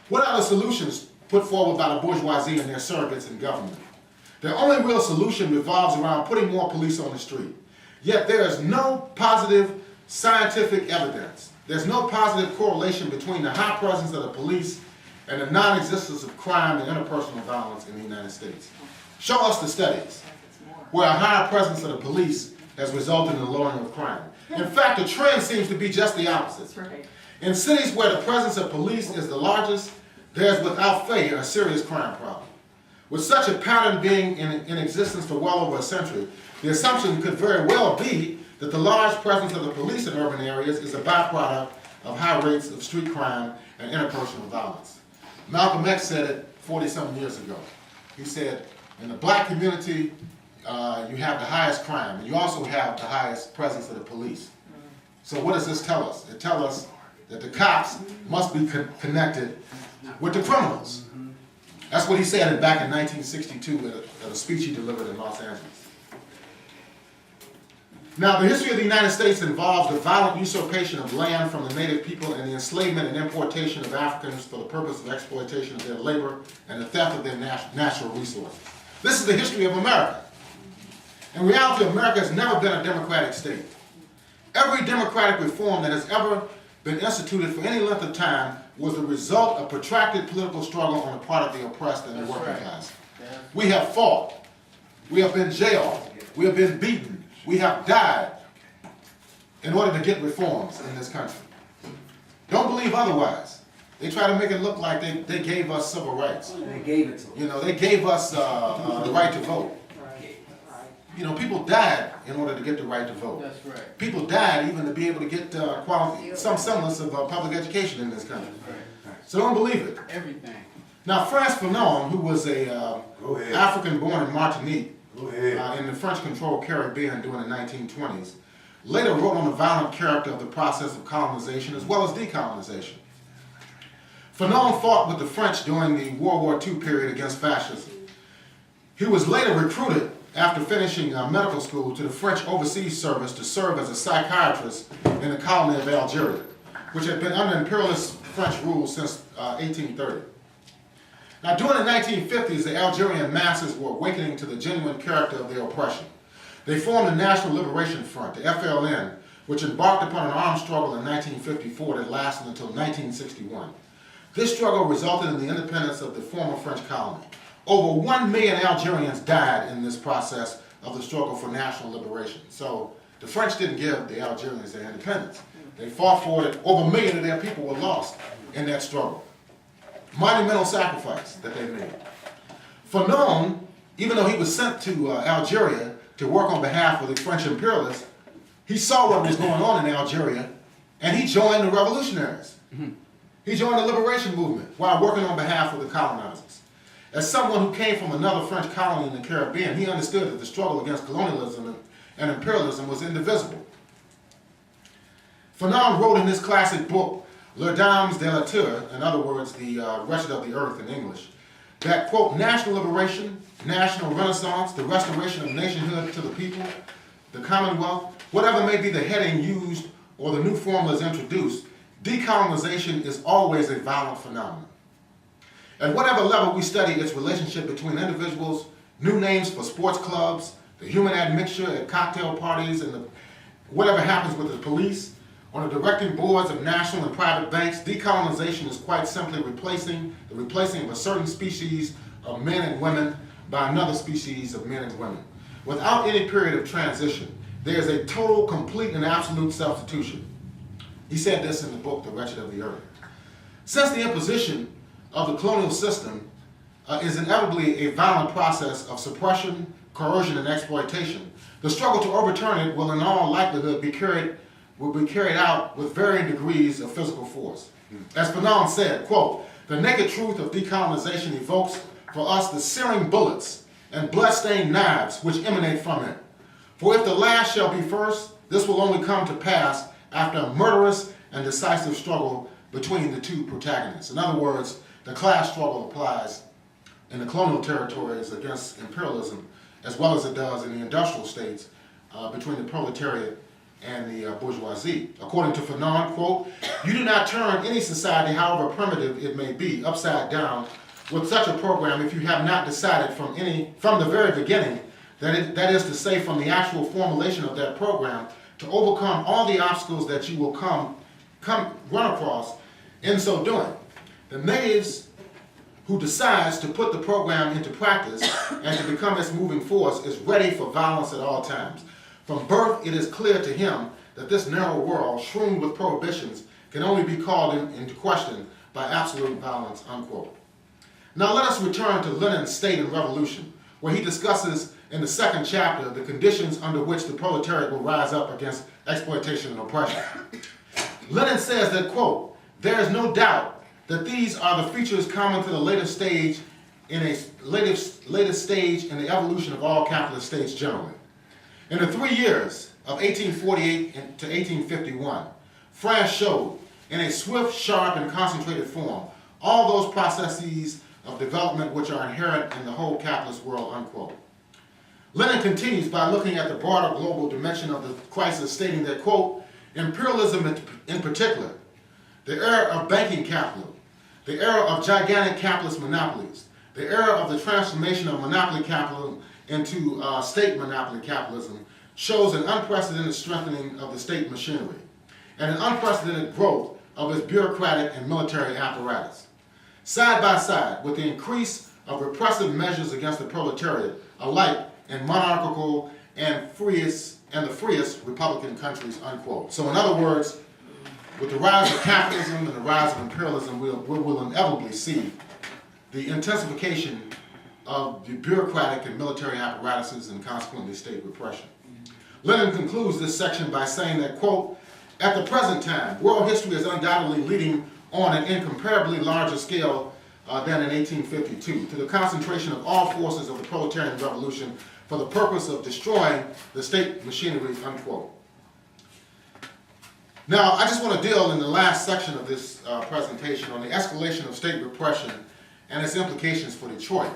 What are the solutions put forward by the bourgeoisie and their surrogates in government? The only real solution revolves around putting more police on the street. Yet there is no positive scientific evidence. There's no positive correlation between the high presence of the police and the non-existence of crime and interpersonal violence in the United States. Show us the studies where a higher presence of the police has resulted in the lowering of crime. In fact, the trend seems to be just the opposite. In cities where the presence of police is the largest, there's without fail a serious crime problem. With such a pattern being in existence for well over a century, the assumption could very well be that the large presence of the police in urban areas is a byproduct of high rates of street crime and interpersonal violence. Malcolm X said it 40-some years ago. He said, in the black community, you have the highest crime, and you also have the highest presence of the police. So what does this tell us? It tells us that the cops must be connected with the criminals. That's what he said back in 1962 at a speech he delivered in Los Angeles. Now, the history of the United States involves the violent usurpation of land from the native people and the enslavement and importation of Africans for the purpose of exploitation of their labor and the theft of their natural resources. This is the history of America. In reality, America has never been a democratic state. Every democratic reform that has ever been instituted for any length of time was the result of protracted political struggle on the part of the oppressed and the working class. We have fought. We have been jailed. We have been beaten. We have died in order to get reforms in this country. Don't believe otherwise. They try to make it look like they gave us civil rights. They gave it to them. You know, they gave us the right to vote. You know, people died in order to get the right to vote. That's right. People died even to be able to get some semblance of public education in this country. So don't believe it. Everything. Now, Frantz Fanon, who was a African born in Martinique in the French-controlled Caribbean during the 1920s, later wrote on the violent character of the process of colonization as well as decolonization. Fanon fought with the French during the World War II period against fascism. He was later recruited after finishing medical school to the French Overseas Service to serve as a psychiatrist in the colony of Algeria, which had been under imperialist French rule since 1830. Now, during the 1950s, the Algerian masses were awakening to the genuine character of their oppression. They formed the National Liberation Front, the FLN, which embarked upon an armed struggle in 1954 that lasted until 1961. This struggle resulted in the independence of the former French colony. Over 1 million Algerians died in this process of the struggle for national liberation. So the French didn't give the Algerians their independence. They fought for it. Over 1 million of their people were lost in that struggle. Monumental sacrifice that they made. Fanon, even though he was sent to Algeria to work on behalf of the French imperialists, he saw what was going on in Algeria, and he joined the revolutionaries. He joined the liberation movement while working on behalf of the colonizers. As someone who came from another French colony in the Caribbean, he understood that the struggle against colonialism and imperialism was indivisible. Fanon wrote in his classic book, Les Dames de la Terre, in other words, the Wretched of the Earth in English, that, quote, national liberation, national renaissance, the restoration of nationhood to the people, the Commonwealth, whatever may be the heading used or the new formulas introduced, decolonization is always a violent phenomenon. At whatever level we study its relationship between individuals, new names for sports clubs, the human admixture at cocktail parties, and whatever happens with the police, on the directing boards of national and private banks, decolonization is quite simply the replacing of a certain species of men and women by another species of men and women. Without any period of transition, there is a total, complete, and absolute substitution. He said this in the book, The Wretched of the Earth. Since the imposition of the colonial system is inevitably a violent process of suppression, coercion, and exploitation, the struggle to overturn it will in all likelihood be carried out with varying degrees of physical force. As Fanon said, quote, the naked truth of decolonization evokes for us the searing bullets and blood-stained knives which emanate from it. For if the last shall be first, this will only come to pass after a murderous and decisive struggle between the two protagonists. In other words, the class struggle applies in the colonial territories against imperialism as well as it does in the industrial states between the proletariat and the bourgeoisie. According to Fanon, quote, "You do not turn any society, however primitive it may be, upside down with such a program if you have not decided from the very beginning, that is to say from the actual formulation of that program, to overcome all the obstacles that you will run across in so doing. The knaves who decides to put the program into practice and to become its moving force is ready for violence at all times. From birth, it is clear to him that this narrow world, strewn with prohibitions, can only be called into question by absolute violence," unquote. Now let us return to Lenin's State and Revolution, where he discusses in the second chapter the conditions under which the proletariat will rise up against exploitation and oppression. Lenin says that, quote, "There is no doubt that these are the features common to the latest stage in the evolution of all capitalist states generally. In the 3 years of 1848 to 1851, France showed, in a swift, sharp, and concentrated form, all those processes of development which are inherent in the whole capitalist world," unquote. Lenin continues by looking at the broader global dimension of the crisis, stating that, quote, "Imperialism in particular, the era of banking capital, the era of gigantic capitalist monopolies, the era of the transformation of monopoly capital into state monopoly capitalism shows an unprecedented strengthening of the state machinery and an unprecedented growth of its bureaucratic and military apparatus. Side by side with the increase of repressive measures against the proletariat, alike in monarchical and the freest Republican countries," unquote. So in other words, with the rise of capitalism and the rise of imperialism, we will inevitably see the intensification of the bureaucratic and military apparatuses and consequently state repression. Lenin concludes this section by saying that, quote, "At the present time, world history is undoubtedly leading on an incomparably larger scale than in 1852 to the concentration of all forces of the proletarian revolution for the purpose of destroying the state machinery," unquote. Now, I just want to deal in the last section of this presentation on the escalation of state repression and its implications for Detroit,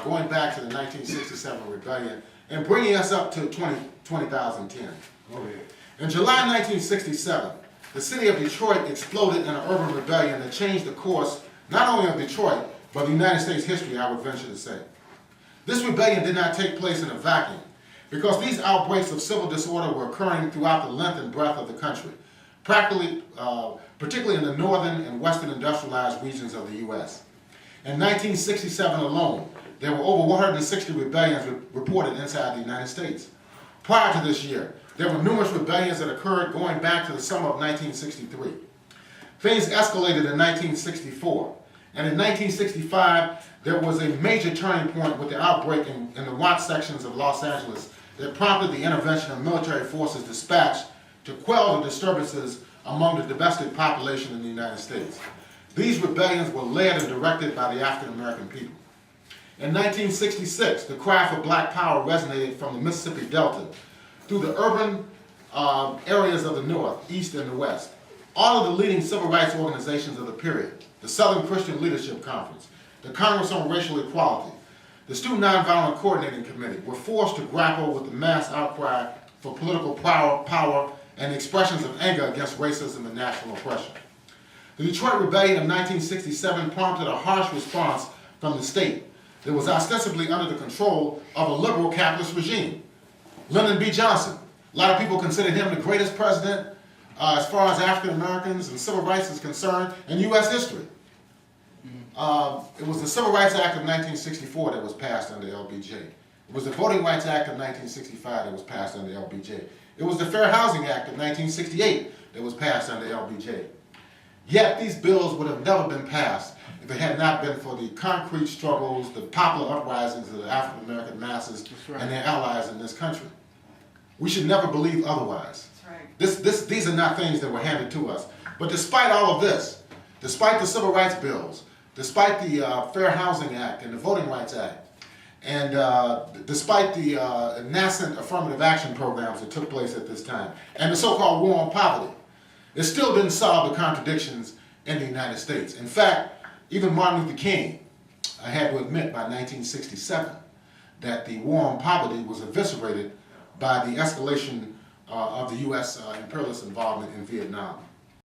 going back to the 1967 rebellion and bringing us up to 2010. In July 1967, the city of Detroit exploded in an urban rebellion that changed the course not only of Detroit, but the United States history, I would venture to say. This rebellion did not take place in a vacuum, because these outbreaks of civil disorder were occurring throughout the length and breadth of the country, particularly in the northern and western industrialized regions of the U.S. In 1967 alone, there were over 160 rebellions reported inside the United States. Prior to this year, there were numerous rebellions that occurred going back to the summer of 1963. Things escalated in 1964, and in 1965, there was a major turning point with the outbreak in the Watts sections of Los Angeles that prompted the intervention of military forces dispatched to quell the disturbances among the domestic population in the United States. These rebellions were led and directed by the African American people. In 1966, the cry for black power resonated from the Mississippi Delta through the urban areas of the North, East, and the West. All of the leading civil rights organizations of the period, the Southern Christian Leadership Conference, the Congress on Racial Equality, the Student Nonviolent Coordinating Committee, were forced to grapple with the mass outcry for political power and expressions of anger against racism and national oppression. The Detroit Rebellion of 1967 prompted a harsh response from the state that was ostensibly under the control of a liberal capitalist regime. Lyndon B. Johnson, a lot of people consider him the greatest president as far as African Americans and civil rights is concerned in U.S. history. It was the Civil Rights Act of 1964 that was passed under LBJ. It was the Voting Rights Act of 1965 that was passed under LBJ. It was the Fair Housing Act of 1968 that was passed under LBJ. Yet these bills would have never been passed if it had not been for the concrete struggles, the popular uprisings of the African American masses and their allies in this country. We should never believe otherwise. That's right. These are not things that were handed to us. But despite all of this, despite the civil rights bills, despite the Fair Housing Act and the Voting Rights Act, and despite the nascent affirmative action programs that took place at this time, and the so-called war on poverty, it still didn't solve the contradictions in the United States. In fact, even Martin Luther King had to admit by 1967 that the war on poverty was eviscerated by the escalation of the U.S. imperialist involvement in Vietnam.